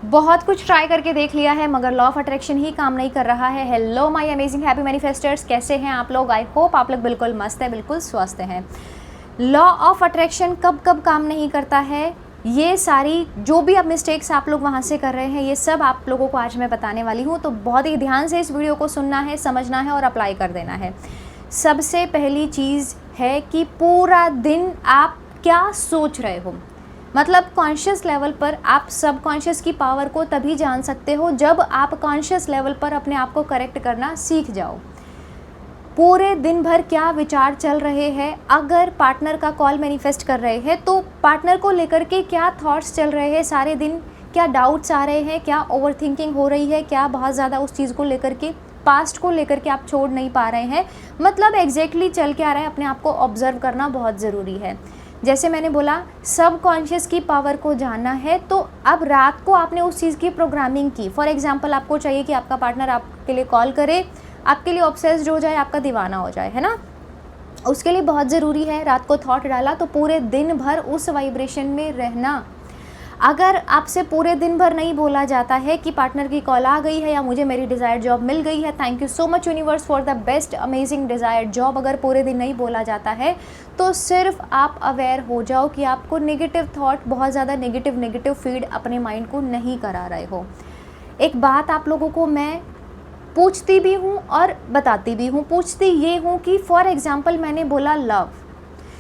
बहुत कुछ ट्राई करके देख लिया है मगर लॉ ऑफ अट्रैक्शन ही काम नहीं कर रहा है। हेलो माय अमेजिंग हैप्पी मैनिफेस्टर्स, कैसे हैं आप लोग? आई होप आप लोग बिल्कुल मस्त है, बिल्कुल स्वस्थ हैं। लॉ ऑफ अट्रैक्शन कब कब काम नहीं करता है, ये सारी जो भी अब मिस्टेक्स आप लोग वहाँ से कर रहे हैं, ये सब आप लोगों को आज मैं बताने वाली हूँ। तो बहुत ही ध्यान से इस वीडियो को सुनना है, समझना है और अप्लाई कर देना है। सबसे पहली चीज़ है कि पूरा दिन आप क्या सोच रहे हो। मतलब कॉन्शियस लेवल पर आप सबकॉन्शियस की पावर को तभी जान सकते हो जब आप कॉन्शियस लेवल पर अपने आप को करेक्ट करना सीख जाओ। पूरे दिन भर क्या विचार चल रहे हैं, अगर पार्टनर का कॉल मैनिफेस्ट कर रहे हैं तो पार्टनर को लेकर के क्या थॉट्स चल रहे हैं सारे दिन, क्या डाउट्स आ रहे हैं, क्या ओवरथिंकिंग हो रही है, क्या बहुत ज़्यादा उस चीज़ को लेकर के, पास्ट को लेकर के आप छोड़ नहीं पा रहे हैं। मतलब एग्जैक्टली चल के आ रहा है, अपने आप को ऑब्जर्व करना बहुत ज़रूरी है। जैसे मैंने बोला सब कॉन्शियस की पावर को जानना है, तो अब रात को आपने उस चीज़ की प्रोग्रामिंग की। फॉर एग्जांपल आपको चाहिए कि आपका पार्टनर आपके लिए कॉल करे, आपके लिए ऑब्सेस्ड हो जाए, आपका दीवाना हो जाए, है ना। उसके लिए बहुत ज़रूरी है रात को थॉट डाला तो पूरे दिन भर उस वाइब्रेशन में रहना। अगर आपसे पूरे दिन भर नहीं बोला जाता है कि पार्टनर की कॉल आ गई है या मुझे मेरी डिज़ायर्ड जॉब मिल गई है, thank you so much universe for the best amazing desired job, अगर पूरे दिन नहीं बोला जाता है तो सिर्फ आप अवेयर हो जाओ कि आपको नेगेटिव थॉट, बहुत ज़्यादा नेगेटिव फीड अपने माइंड को नहीं करा रहे हो। एक बात आप लोगों को मैं पूछती भी हूँ और बताती भी हूँ। पूछती ये हूँ कि फॉर एग्जाम्पल मैंने बोला लव,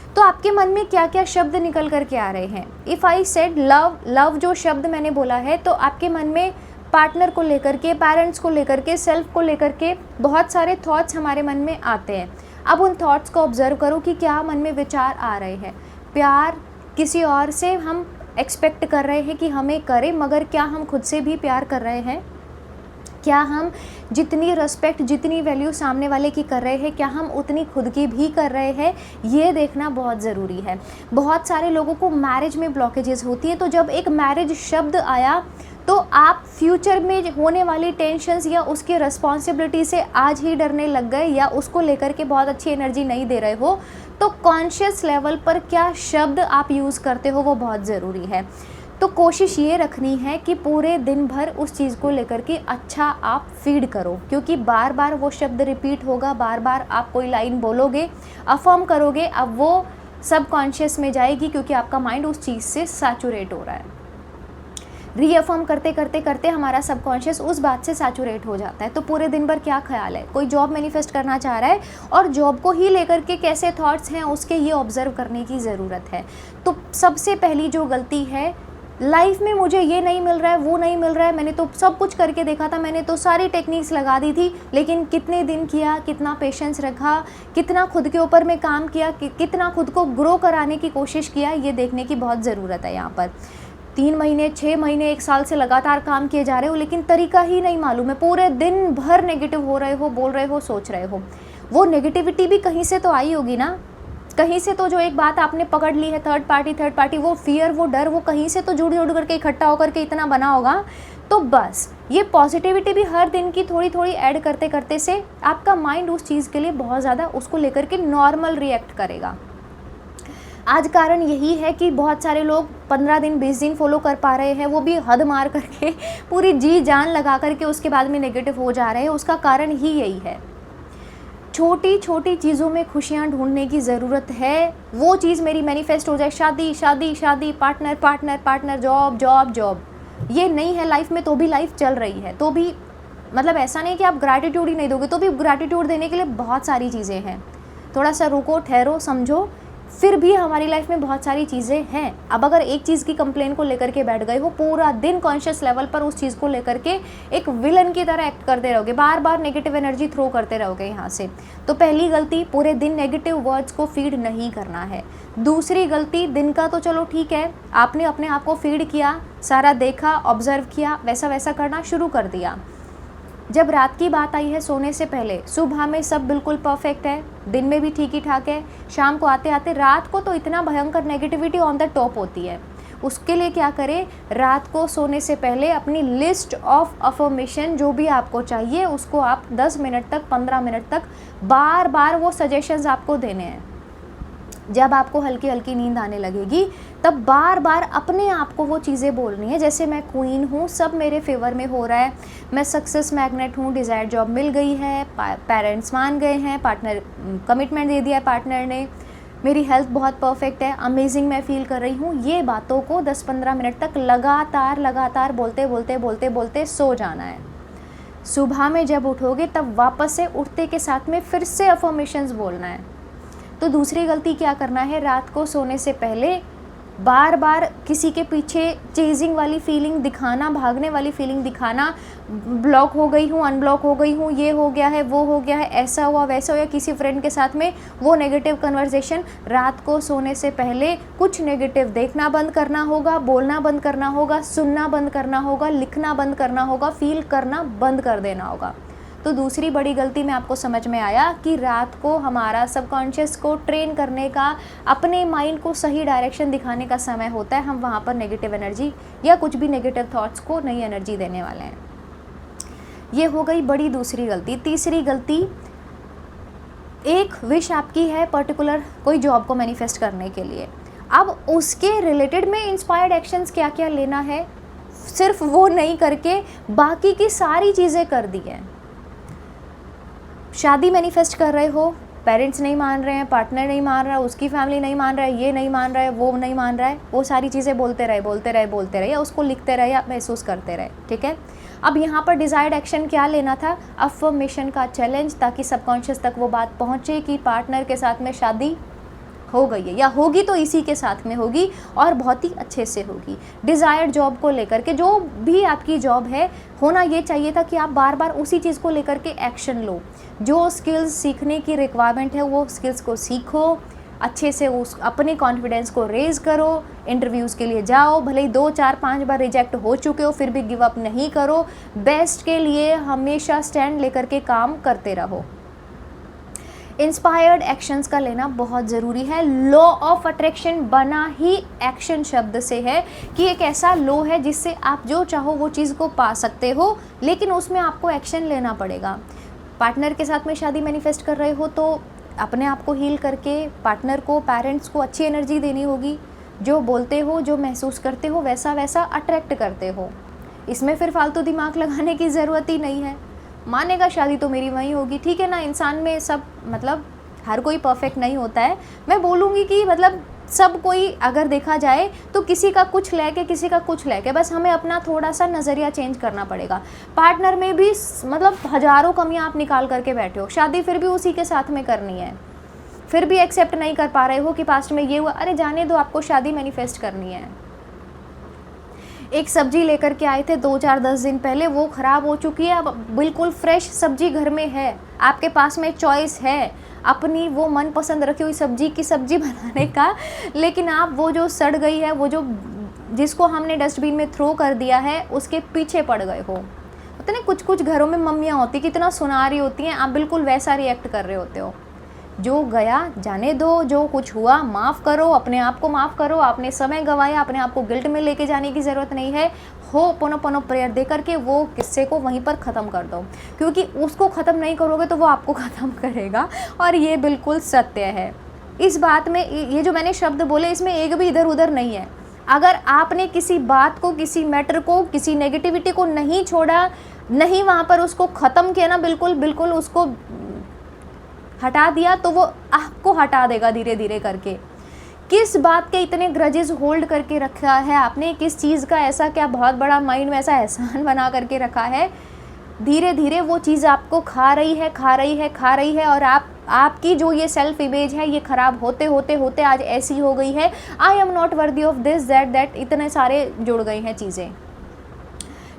तो आपके मन में क्या क्या शब्द निकल करके आ रहे हैं। If I said love, love जो शब्द मैंने बोला है तो आपके मन में पार्टनर को लेकर के, पेरेंट्स को लेकर के, सेल्फ को लेकर के बहुत सारे थॉट्स हमारे मन में आते हैं। अब उन थॉट्स को ऑब्जर्व करो कि क्या मन में विचार आ रहे हैं। प्यार किसी और से हम एक्सपेक्ट कर रहे हैं कि हमें करे, मगर क्या हम खुद से भी प्यार कर रहे हैं? क्या हम जितनी रिस्पेक्ट, जितनी वैल्यू सामने वाले की कर रहे हैं, क्या हम उतनी खुद की भी कर रहे हैं? ये देखना बहुत ज़रूरी है। बहुत सारे लोगों को मैरिज में ब्लॉकेजेस होती है, तो जब एक मैरिज शब्द आया तो आप फ्यूचर में होने वाली टेंशन्स या उसकी रिस्पॉन्सिबिलिटी से आज ही डरने लग गए या उसको लेकर के बहुत अच्छी एनर्जी नहीं दे रहे हो। तो कॉन्शियस लेवल पर क्या शब्द आप यूज़ करते हो वो बहुत ज़रूरी है। तो कोशिश ये रखनी है कि पूरे दिन भर उस चीज़ को लेकर के अच्छा आप फीड करो, क्योंकि बार बार वो शब्द रिपीट होगा, बार बार आप कोई लाइन बोलोगे, अफर्म करोगे, अब वो सब कॉन्शियस में जाएगी क्योंकि आपका माइंड उस चीज़ से सैचुरेट हो रहा है। रीअफर्म करते करते करते हमारा सबकॉन्शियस उस बात से सैचुरेट हो जाता है। तो पूरे दिन भर क्या ख्याल है, कोई जॉब मैनिफेस्ट करना चाह रहा है और जॉब को ही लेकर के कैसे थॉट्स हैं उसके, ये ऑब्जर्व करने की ज़रूरत है। तो सबसे पहली जो गलती है, लाइफ में मुझे ये नहीं मिल रहा है, वो नहीं मिल रहा है, मैंने तो सब कुछ करके देखा था, मैंने तो सारी टेक्निक्स लगा दी थी, लेकिन कितने दिन किया, कितना पेशेंस रखा, कितना खुद के ऊपर में काम किया, कितना खुद को ग्रो कराने की कोशिश किया, ये देखने की बहुत ज़रूरत है। यहाँ पर 3 महीने, 6 महीने, 1 साल से लगातार काम किए जा रहे हो लेकिन तरीका ही नहीं मालूम है, पूरे दिन भर नेगेटिव हो रहे हो, बोल रहे हो, सोच रहे हो। वो नेगेटिविटी भी कहीं से तो आई होगी ना, कहीं से तो जो एक बात आपने पकड़ ली है, थर्ड पार्टी, वो फियर, वो डर, वो कहीं से तो जुड़ करके इकट्ठा होकर के इतना बना होगा। तो बस ये पॉजिटिविटी भी हर दिन की थोड़ी थोड़ी ऐड करते करते से आपका माइंड उस चीज़ के लिए बहुत ज़्यादा उसको लेकर के नॉर्मल रिएक्ट करेगा। आज कारण यही है कि बहुत सारे लोग 15 दिन 20 दिन फॉलो कर पा रहे हैं, वो भी हद मार करके, पूरी जी जान लगा करके उसके बाद में नेगेटिव हो जा रहे हैं। उसका कारण ही यही है। छोटी छोटी चीज़ों में खुशियाँ ढूंढने की ज़रूरत है। वो चीज़ मेरी मैनिफेस्ट हो जाए, शादी शादी शादी, partner partner partner, job job job, ये नहीं है लाइफ में, तो भी लाइफ चल रही है। तो भी मतलब ऐसा नहीं कि आप ग्रैटिट्यूड ही नहीं दोगे, तो भी ग्रैटिट्यूड देने के लिए बहुत सारी चीज़ें हैं। थोड़ा सा रुको, ठहरो, समझो, फिर भी हमारी लाइफ में बहुत सारी चीज़ें हैं। अब अगर एक चीज़ की कंप्लेन को लेकर के बैठ गए हो, पूरा दिन कॉन्शियस लेवल पर उस चीज़ को लेकर के एक विलन की तरह एक्ट करते रहोगे, बार बार नेगेटिव एनर्जी थ्रो करते रहोगे यहाँ से, तो पहली गलती, पूरे दिन नेगेटिव वर्ड्स को फीड नहीं करना है। दूसरी गलती, दिन का तो चलो ठीक है, आपने अपने आप को फीड किया, सारा देखा, ऑब्जर्व किया, वैसा वैसा करना शुरू कर दिया। जब रात की बात आई है, सोने से पहले, सुबह में सब बिल्कुल परफेक्ट है, दिन में भी ठीक ही ठाक है, शाम को आते आते रात को तो इतना भयंकर नेगेटिविटी ऑन द टॉप होती है। उसके लिए क्या करें, रात को सोने से पहले अपनी लिस्ट ऑफ अफर्मेशन जो भी आपको चाहिए उसको आप 10 मिनट तक, 15 मिनट तक बार बार वो सजेशंस आपको देने हैं। जब आपको हल्की हल्की नींद आने लगेगी तब बार बार अपने आप को वो चीज़ें बोलनी है, जैसे मैं क्वीन हूँ, सब मेरे फेवर में हो रहा है, मैं सक्सेस मैग्नेट हूँ, डिज़ायर्ड जॉब मिल गई है, पेरेंट्स मान गए हैं, पार्टनर कमिटमेंट दे दिया है पार्टनर ने, मेरी हेल्थ बहुत परफेक्ट है, अमेजिंग मैं फील कर रही हूँ। ये बातों को 10-15 मिनट तक लगातार बोलते बोलते बोलते बोलते सो जाना है। सुबह में जब उठोगे तब वापस से उठते के साथ में फिर से अफर्मेशंस बोलना है। तो दूसरी गलती क्या करना है, रात को सोने से पहले बार बार किसी के पीछे चेजिंग वाली फीलिंग दिखाना, भागने वाली फीलिंग दिखाना, ब्लॉक हो गई हूँ, अनब्लॉक हो गई हूँ, ये हो गया है, वो हो गया है, ऐसा हुआ वैसा हुआ, किसी फ्रेंड के साथ में वो नेगेटिव कन्वर्सेशन। रात को सोने से पहले कुछ नेगेटिव देखना बंद करना होगा, बोलना बंद करना होगा, सुनना बंद करना होगा, लिखना बंद करना होगा, फील करना बंद कर देना होगा। तो दूसरी बड़ी गलती में आपको समझ में आया कि रात को हमारा सबकॉन्शियस को ट्रेन करने का, अपने माइंड को सही डायरेक्शन दिखाने का समय होता है। हम वहाँ पर नेगेटिव एनर्जी या कुछ भी नेगेटिव थॉट्स को नई एनर्जी देने वाले हैं। ये हो गई बड़ी दूसरी गलती। तीसरी गलती, एक विश आपकी है पर्टिकुलर कोई जॉब को मैनिफेस्ट करने के लिए, अब उसके रिलेटेड में इंस्पायर्ड एक्शंस क्या क्या लेना है, सिर्फ वो नहीं करके बाकी की सारी चीज़ें कर दी हैं। शादी मैनिफेस्ट कर रहे हो, पेरेंट्स नहीं मान रहे हैं, पार्टनर नहीं मान रहा है, उसकी फैमिली नहीं मान रहा है, ये नहीं मान रहा है, वो नहीं मान रहा है, वो सारी चीज़ें बोलते रहे या उसको लिखते रहे या महसूस करते रहे, ठीक है। अब यहाँ पर डिज़ायर्ड एक्शन क्या लेना था, अफर्मेशन का चैलेंज, ताकि सबकॉन्शियस तक वो बात पहुँचे कि पार्टनर के साथ में शादी हो गई है या होगी तो इसी के साथ में होगी और बहुत ही अच्छे से होगी। डिज़ायर्ड जॉब को लेकर के, जो भी आपकी जॉब है, होना ये चाहिए था कि आप बार बार उसी चीज़ को लेकर के एक्शन लो। जो स्किल्स सीखने की रिक्वायरमेंट है वो स्किल्स को सीखो, अच्छे से उस अपने कॉन्फिडेंस को रेज़ करो, इंटरव्यूज़ के लिए जाओ, भले ही 2, 4, 5 बार रिजेक्ट हो चुके हो फिर भी गिव अप नहीं करो, बेस्ट के लिए हमेशा स्टैंड लेकर के काम करते रहो। इंस्पायर्ड एक्शंस का लेना बहुत ज़रूरी है। लॉ ऑफ अट्रैक्शन बना ही एक्शन शब्द से है कि एक ऐसा लॉ है जिससे आप जो चाहो वो चीज़ को पा सकते हो, लेकिन उसमें आपको एक्शन लेना पड़ेगा। पार्टनर के साथ में शादी मैनिफेस्ट कर रहे हो तो अपने आप को हील करके पार्टनर को, पेरेंट्स को अच्छी एनर्जी देनी होगी। जो बोलते हो, जो महसूस करते हो वैसा वैसा अट्रैक्ट करते हो। इसमें फिर फालतू दिमाग लगाने की ज़रूरत ही नहीं है। मानेगा शादी तो मेरी वहीं होगी, ठीक है ना। इंसान में सब, मतलब हर कोई परफेक्ट नहीं होता है। मैं बोलूँगी कि मतलब सब कोई अगर देखा जाए तो किसी का कुछ लेके किसी का कुछ लेके, बस हमें अपना थोड़ा सा नज़रिया चेंज करना पड़ेगा। पार्टनर में भी मतलब हज़ारों कमियां आप निकाल करके बैठे हो, शादी फिर भी उसी के साथ में करनी है, फिर भी एक्सेप्ट नहीं कर पा रहे हो कि पास्ट में ये हुआ, अरे जाने दो, आपको शादी मैनिफेस्ट करनी है। एक सब्जी लेकर के आए थे 2-4-10 दिन पहले, वो ख़राब हो चुकी है, अब बिल्कुल फ्रेश सब्जी घर में है, आपके पास में चॉइस है अपनी वो मनपसंद रखी हुई सब्जी की सब्जी बनाने का, लेकिन आप वो जो सड़ गई है, वो जो जिसको हमने डस्टबिन में थ्रो कर दिया है, उसके पीछे पड़ गए हो। पता नहीं कुछ कुछ घरों में मम्मियाँ होती कितना सुनारी होती हैं, आप बिल्कुल वैसा रिएक्ट कर रहे होते हो। जो गया जाने दो, जो कुछ हुआ माफ़ करो, अपने आप को माफ़ करो। आपने समय गंवाया, अपने आप को गिल्ट में लेके जाने की ज़रूरत नहीं है। पोनो प्रेयर दे करके वो किस्से को वहीं पर ख़त्म कर दो, क्योंकि उसको ख़त्म नहीं करोगे तो वो आपको ख़त्म करेगा, और ये बिल्कुल सत्य है। इस बात में ये जो मैंने शब्द बोले, इसमें एक भी इधर उधर नहीं है। अगर आपने किसी बात को, किसी मैटर को, किसी नेगेटिविटी को नहीं छोड़ा, नहीं वहाँ पर उसको ख़त्म किया ना, बिल्कुल उसको हटा दिया, तो वो आपको हटा देगा धीरे धीरे करके। किस बात के इतने ग्रजेस होल्ड करके रखा है आपने, किस चीज़ का ऐसा क्या बहुत बड़ा माइंड में ऐसा एहसान बना करके रखा है, धीरे धीरे वो चीज़ आपको खा रही है, और आपकी जो ये सेल्फ इमेज है ये ख़राब होते होते आज ऐसी हो गई है, I am not worthy of this that, इतने सारे जुड़ गई हैं चीज़ें।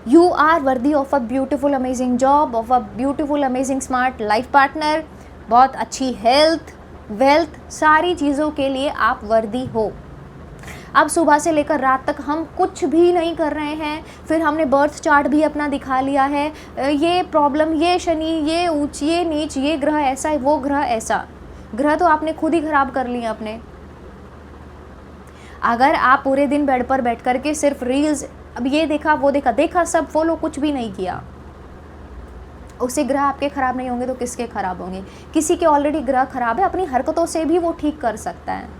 You are worthy of a beautiful amazing job, of a beautiful amazing smart life partner, बहुत अच्छी हेल्थ, वेल्थ, सारी चीज़ों के लिए आप वर्दी हो। अब सुबह से लेकर रात तक हम कुछ भी नहीं कर रहे हैं, फिर हमने बर्थ चार्ट भी अपना दिखा लिया है, ये प्रॉब्लम, ये शनि, ये ऊंच, ये नीच, ये ग्रह ऐसा है, वो ग्रह ऐसा। ग्रह तो आपने खुद ही खराब कर लिए अपने। अगर आप पूरे दिन बेड पर बैठ कर के सिर्फ रील्स, अब ये देखा वो देखा, सब फॉलो, कुछ भी नहीं किया, उसे ग्रह आपके ख़राब नहीं होंगे तो किसके ख़राब होंगे? किसी के ऑलरेडी ग्रह ख़राब है, अपनी हरकतों से भी वो ठीक कर सकता है।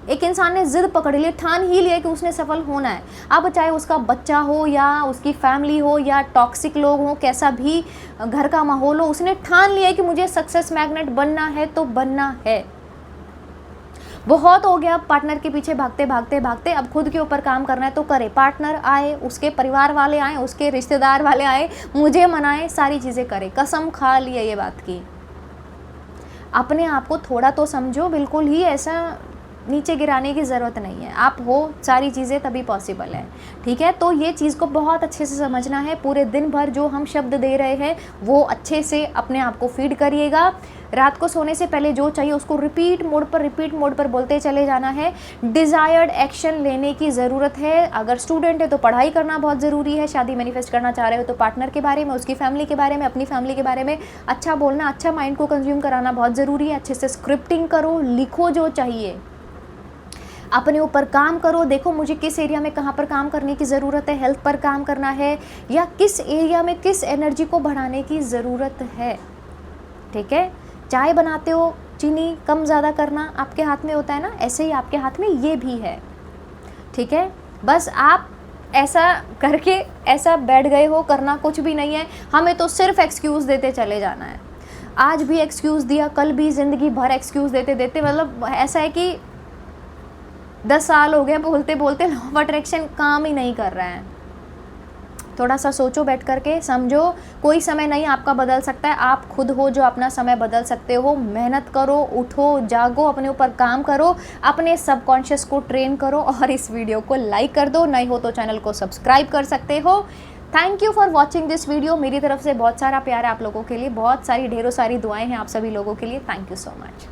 एक इंसान ने ज़िद पकड़ ली, ठान ही लिया कि उसने सफल होना है। अब चाहे उसका बच्चा हो या उसकी फैमिली हो या टॉक्सिक लोग हों, कैसा भी घर का माहौल हो, उसने ठान लिया कि मुझे सक्सेस मैग्नेट बनना है तो बनना है। बहुत हो गया पार्टनर के पीछे भागते भागते भागते, अब खुद के ऊपर काम करना है तो करे। पार्टनर आए, उसके परिवार वाले आए, उसके रिश्तेदार वाले आए, मुझे मनाए, सारी चीज़ें करे। कसम खा ली है ये बात की। अपने आप को थोड़ा तो समझो, बिल्कुल ही ऐसा नीचे गिराने की ज़रूरत नहीं है। आप हो, सारी चीज़ें तभी पॉसिबल है, ठीक है? तो ये चीज़ को बहुत अच्छे से समझना है। पूरे दिन भर जो हम शब्द दे रहे हैं वो अच्छे से अपने आप को फीड करिएगा। रात को सोने से पहले जो चाहिए उसको रिपीट मोड पर बोलते चले जाना है। डिज़ायर्ड एक्शन लेने की ज़रूरत है। अगर स्टूडेंट है तो पढ़ाई करना बहुत ज़रूरी है। शादी मैनिफेस्ट करना चाह रहे हो तो पार्टनर के बारे में, उसकी फैमिली के बारे में, अपनी फैमिली के बारे में अच्छा बोलना, अच्छा माइंड को कंज्यूम कराना बहुत ज़रूरी है। अच्छे से स्क्रिप्टिंग करो, लिखो जो चाहिए, अपने ऊपर काम करो। देखो मुझे किस एरिया में कहाँ पर काम करने की ज़रूरत है, हेल्थ पर काम करना है या किस एरिया में किस एनर्जी को बढ़ाने की ज़रूरत है, ठीक है? चाय बनाते हो, चीनी कम ज़्यादा करना आपके हाथ में होता है ना, ऐसे ही आपके हाथ में ये भी है, ठीक है? बस आप ऐसा करके ऐसा बैठ गए हो, करना कुछ भी नहीं है। हमें तो सिर्फ एक्सक्यूज़ देते चले जाना है। आज भी एक्सक्यूज़ दिया, कल भी, ज़िंदगी भर एक्सक्यूज़ देते देते, मतलब ऐसा है कि 10 साल हो गए बोलते बोलते, लॉ ऑफ अट्रैक्शन काम ही नहीं कर रहा है। थोड़ा सा सोचो, बैठ करके समझो। कोई समय नहीं आपका बदल सकता है, आप खुद हो जो अपना समय बदल सकते हो। मेहनत करो, उठो, जागो, अपने ऊपर काम करो, अपने सबकॉन्शियस को ट्रेन करो और इस वीडियो को लाइक कर दो। नहीं हो तो चैनल को सब्सक्राइब कर सकते हो। Thank you for watching this video. मेरी तरफ से बहुत सारा प्यार है आप लोगों के लिए, बहुत सारी ढेरों सारी दुआएं हैं आप सभी लोगों के लिए। Thank you so much.